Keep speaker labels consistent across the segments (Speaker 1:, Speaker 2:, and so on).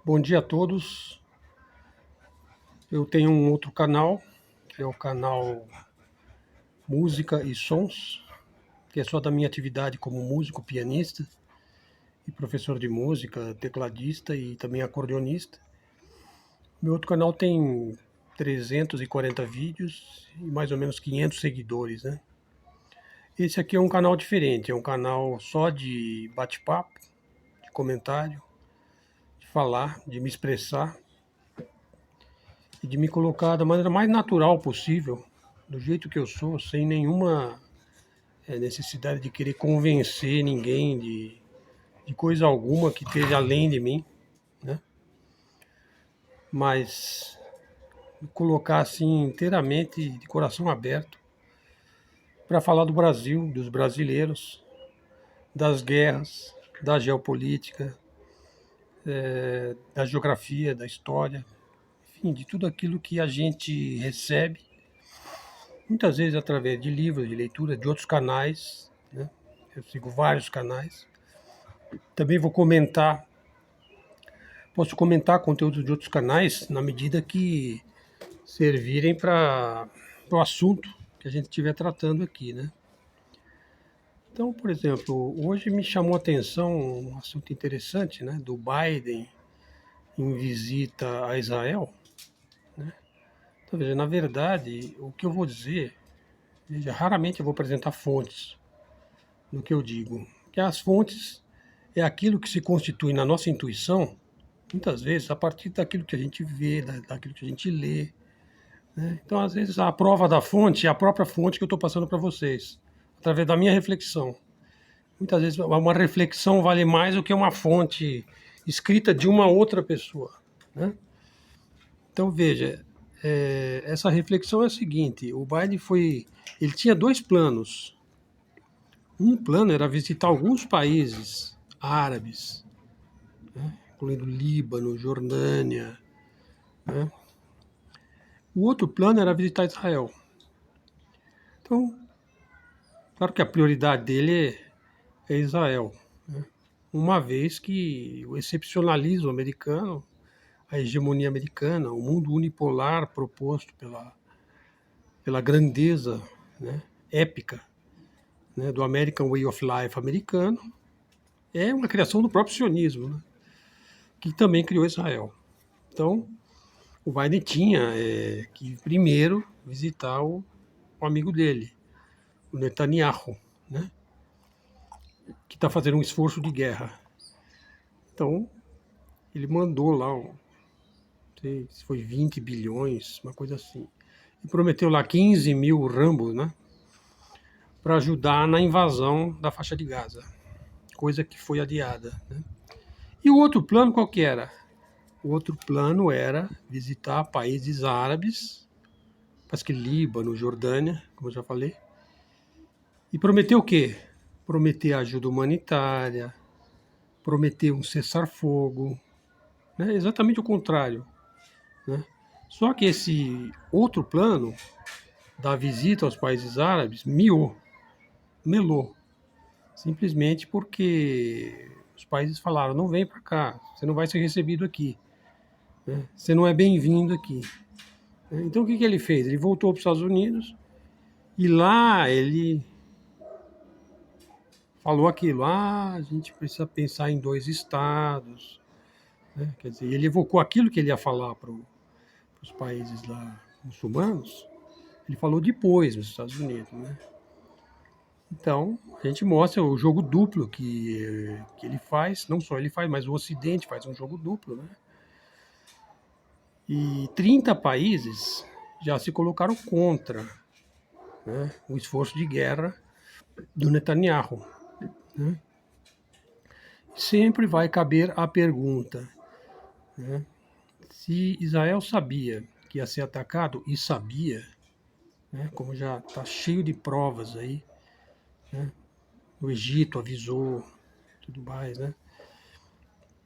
Speaker 1: Bom dia a todos. Eu tenho um outro canal, que é o canal Música e Sons, que é só da minha atividade como músico, pianista e professor de música, tecladista e também acordeonista. Meu outro canal tem 340 vídeos e mais ou menos 500 seguidores, né? Esse aqui é um canal diferente, é um canal só de bate-papo, de comentário, de falar, de me expressar e de me colocar da maneira mais natural possível, do jeito que eu sou, sem nenhuma necessidade de querer convencer ninguém de coisa alguma que esteja além de mim, né? Mas me colocar assim inteiramente de coração aberto para falar do Brasil, dos brasileiros, das guerras, da geopolítica, da geografia, da história, enfim, de tudo aquilo que a gente recebe, muitas vezes através de livros, de leitura, de outros canais, né? Eu sigo vários canais. Também vou comentar, posso comentar conteúdos de outros canais na medida que servirem para o assunto que a gente estiver tratando aqui, né? Então, por exemplo, hoje me chamou a atenção um assunto interessante, né, do Biden em visita a Israel, né? Então, veja, na verdade, o que eu vou dizer, veja, raramente eu vou apresentar fontes no que eu digo, que as fontes é aquilo que se constitui na nossa intuição, muitas vezes a partir daquilo que a gente vê, daquilo que a gente lê, né? Então, às vezes, a prova da fonte é a própria fonte que eu estou passando para vocês, através da minha reflexão. Muitas vezes, uma reflexão vale mais do que uma fonte escrita de uma outra pessoa, né? Então, veja, essa reflexão é a seguinte: o Biden ele tinha dois planos. Um plano era visitar alguns países árabes, né, incluindo Líbano, Jordânia, né? O outro plano era visitar Israel. Então, claro que a prioridade dele é Israel, né? Uma vez que o excepcionalismo americano, a hegemonia americana, o mundo unipolar proposto pela grandeza, né, épica, né, do American Way of Life americano, é uma criação do próprio sionismo, né, que também criou Israel. Então, o Biden tinha que primeiro visitar o amigo dele, o Netanyahu, né, que está fazendo um esforço de guerra. Então, ele mandou lá, não sei se foi 20 bilhões, uma coisa assim, e prometeu lá 15 mil Rambos, né, para ajudar na invasão da faixa de Gaza, coisa que foi adiada, né? E o outro plano qual que era? O outro plano era visitar países árabes, parece que Líbano, Jordânia, como eu já falei, e prometer o quê? Prometer ajuda humanitária, prometer um cessar-fogo, né? Exatamente o contrário, né? Só que esse outro plano da visita aos países árabes melou, simplesmente porque os países falaram: não vem para cá, você não vai ser recebido aqui, né? Você não é bem-vindo aqui. Então o que ele fez? Ele voltou para os Estados Unidos e lá ele falou aquilo: a gente precisa pensar em dois estados, né? Quer dizer, ele evocou aquilo que ele ia falar para os países lá muçulmanos, ele falou depois nos Estados Unidos, né? Então, a gente mostra o jogo duplo que ele faz, não só ele faz, mas o Ocidente faz um jogo duplo, né? E 30 países já se colocaram contra, né, o esforço de guerra do Netanyahu, né? Sempre vai caber a pergunta, né, se Israel sabia que ia ser atacado, e sabia, né, como já está cheio de provas aí, né, o Egito avisou, tudo mais, né,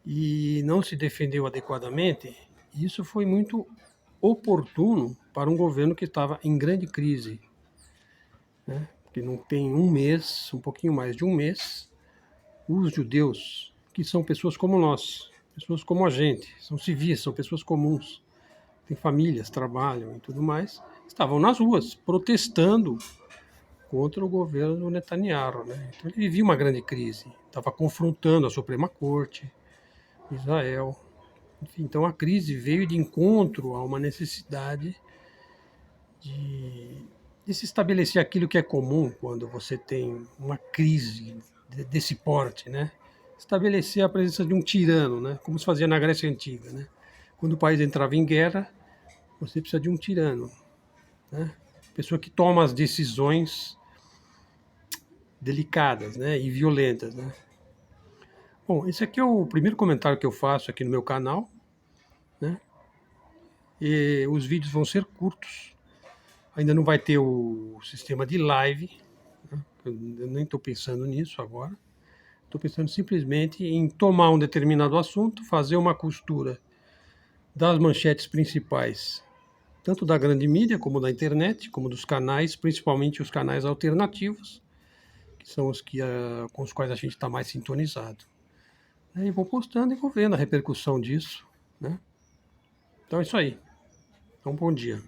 Speaker 1: e não se defendeu adequadamente, isso foi muito oportuno para um governo que estava em grande crise, né, que não tem um mês, um pouquinho mais de um mês, os judeus, que são pessoas como nós, pessoas como a gente, são civis, são pessoas comuns, têm famílias, trabalham e tudo mais, estavam nas ruas protestando contra o governo Netanyahu, né? Então ele vivia uma grande crise, estava confrontando a Suprema Corte, Israel. Enfim, então a crise veio de encontro a uma necessidade de, de se estabelecer aquilo que é comum quando você tem uma crise desse porte, né? Estabelecer a presença de um tirano, né? Como se fazia na Grécia Antiga, né? Quando o país entrava em guerra, você precisa de um tirano, né? Pessoa que toma as decisões delicadas, né? E violentas, né? Bom, esse aqui é o primeiro comentário que eu faço aqui no meu canal, né? E os vídeos vão ser curtos. Ainda não vai ter o sistema de live, né? Eu nem estou pensando nisso agora. Estou pensando simplesmente em tomar um determinado assunto, fazer uma costura das manchetes principais, tanto da grande mídia, como da internet, como dos canais, principalmente os canais alternativos, que são os que, com os quais a gente está mais sintonizado. E vou postando e vou vendo a repercussão disso, né? Então é isso aí. Então, bom dia.